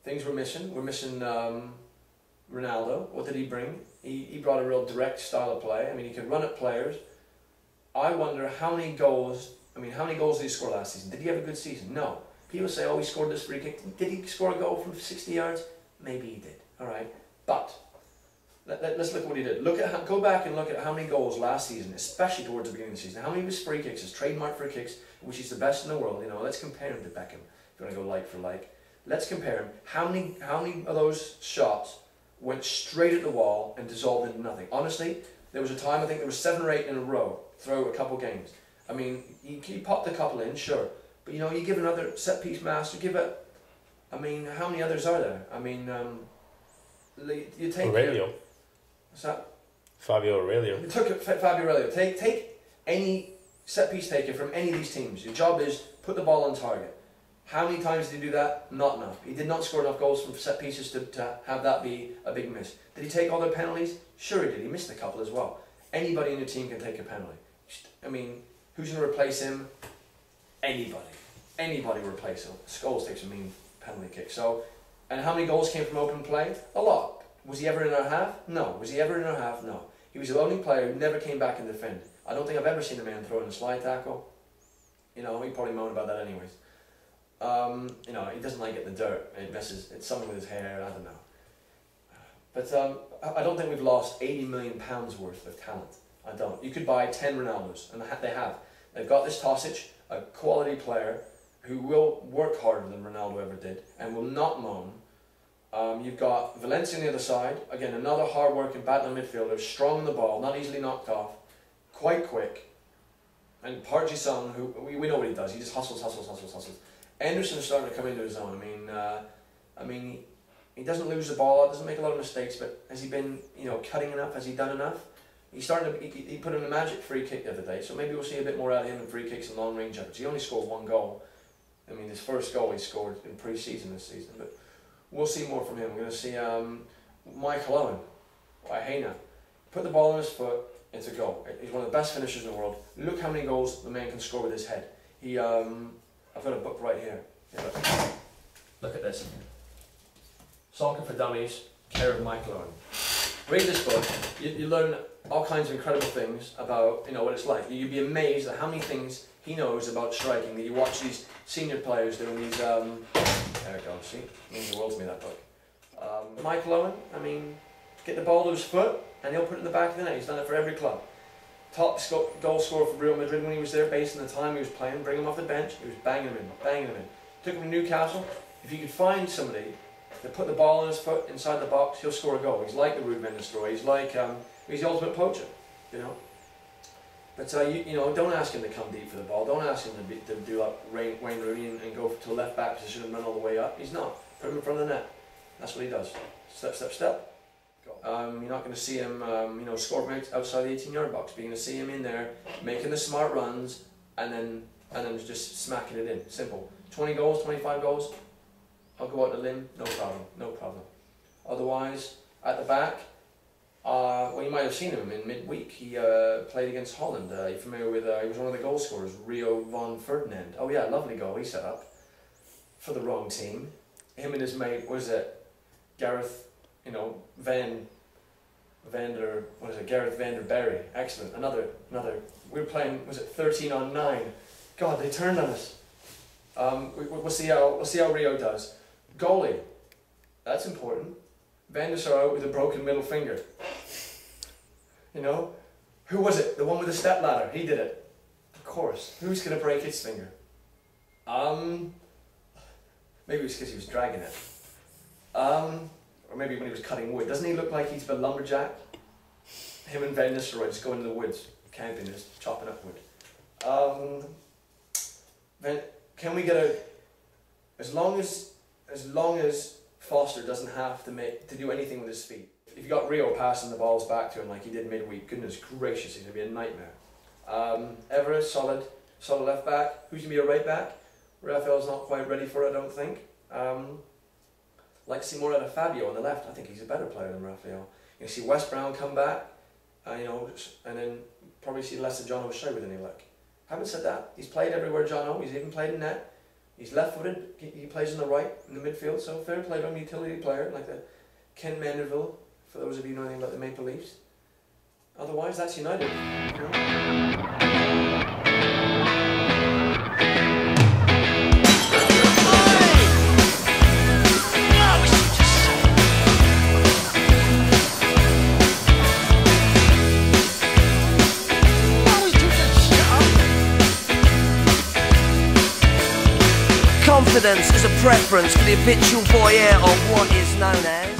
things we're missing. We're missing Ronaldo. What did he bring? He brought a real direct style of play. I mean, he could run at players. I wonder how many goals. I mean, how many goals did he score last season? Did he have a good season? No. People say, oh, he scored this free kick. Did he score a goal from 60 yards? Maybe he did. All right, but let's look at what he did. Go back and look at how many goals last season, especially towards the beginning of the season. How many of his free kicks, his trademark free kicks, which he's the best in the world. You know, let's compare him to Beckham. If you want to go like for like, let's compare him. How many of those shots went straight at the wall and dissolved into nothing? Honestly, there was a time, I think there was 7 or 8 in a row throughout a couple games. I mean, he popped a couple in, sure, but you know, you give another set piece master, give it. I mean, how many others are there? I mean, you take Aurelio. What's that? Fabio Aurelio. You took Fabio Aurelio. Take any set piece taker from any of these teams. Your job is put the ball on target. How many times did he do that? Not enough. He did not score enough goals from set pieces to have that be a big miss. Did he take all their penalties? Sure he did. He missed a couple as well. Anybody in your team can take a penalty. I mean, who's going to replace him? Anybody. Anybody will replace him. Scholes takes a mean penalty kick. So, and how many goals came from open play? A lot. Was he ever in our half? No. Was he ever in our half? No. He was the only player who never came back and defended. I don't think I've ever seen a man throw in a slide tackle. You know, he probably moaned about that anyways. You know, he doesn't like it in the dirt. It messes. It's something with his hair. I don't know. But I don't think we've lost £80 million worth of talent. I don't. You could buy 10 Ronaldos, and they have. They've got this Tosic, a quality player who will work harder than Ronaldo ever did and will not moan. You've got Valencia on the other side. Again, another hard-working, battling midfielder, strong on the ball, not easily knocked off, quite quick. And Park Ji-sung, who we know what he does. He just hustles. Anderson's starting to come into his own. I mean, he doesn't lose the ball, doesn't make a lot of mistakes, but has he been, you know, cutting enough? Has he done enough? He's starting to. He put in a magic free kick the other day, so maybe we'll see a bit more out of him in free kicks and long range efforts. He only scored 1 goal. I mean, his first goal he scored in pre-season this season, but we'll see more from him. We're going to see Michael Owen, Wahena, put the ball on his foot. It's a goal. He's one of the best finishers in the world. Look how many goals the man can score with his head. He, I've got a book right here. Look at this. Soccer for Dummies, care of Michael Owen. Read this book. You learn all kinds of incredible things about, you know, what it's like. You'd be amazed at how many things he knows about striking. That you watch these senior players doing these. There it goes. See, it means the world to me, that book. Michael Owen. I mean, get the ball to his foot and he'll put it in the back of the net. He's done it for every club. Top goal scorer for Real Madrid when he was there, based on the time he was playing. Bring him off the bench. He was banging him in. Took him to Newcastle. If you could find somebody that put the ball on his foot inside the box, he'll score a goal. He's like the Ruud van Nistelrooy. He's like he's the ultimate poacher, you know. But you know, don't ask him to come deep for the ball. Don't ask him to do like Wayne Rooney and go to a left back position and run all the way up. He's not. Put him in front of the net. That's what he does. Step, step, step. You're not going to see him, you know, score from outside the 18-yard box. But you're going to see him in there making the smart runs and then just smacking it in. Simple. 20 goals, 25 goals. I'll go out on a limb. No problem. Otherwise, at the back, well, you might have seen him in midweek. He played against Holland. You're familiar with? He was one of the goal scorers, Rio van Ferdinand. Oh yeah, lovely goal he set up for the wrong team. Him and his mate, was it Gareth? You know, Gareth Vanderberry. Excellent. Another. We were playing. Was it 13-on-9? God, they turned on us. We'll see how Rio does. Goalie. That's important. Van der Sar out with a broken middle finger. You know, who was it? The one with the step ladder. He did it. Of course. Who's gonna break his finger? Maybe it was because he was dragging it. Or maybe when he was cutting wood. Doesn't he look like he's a lumberjack? Him and Van Nistelrooy just going into the woods, camping, just chopping up wood. Can we get as long as Foster doesn't have to do anything with his feet. If you got Rio passing the balls back to him like he did midweek, goodness gracious, he's gonna be a nightmare. Everett, solid left back. Who's gonna be a right back? Rafael's not quite ready for it, I don't think. Like to see more out of Fabio on the left. I think he's a better player than Rafael. You see West Brown come back, you know, and then probably see less of John O'Shea with any luck. Haven't said that. He's played everywhere, John O. He's even played in net. He's left-footed. He plays on the right in the midfield. So fair play to him, utility player like the Ken Menderville. For those of you who know anything about the Maple Leafs. Otherwise, that's United. You know? Confidence is a preference for the habitual voyeur of what is known as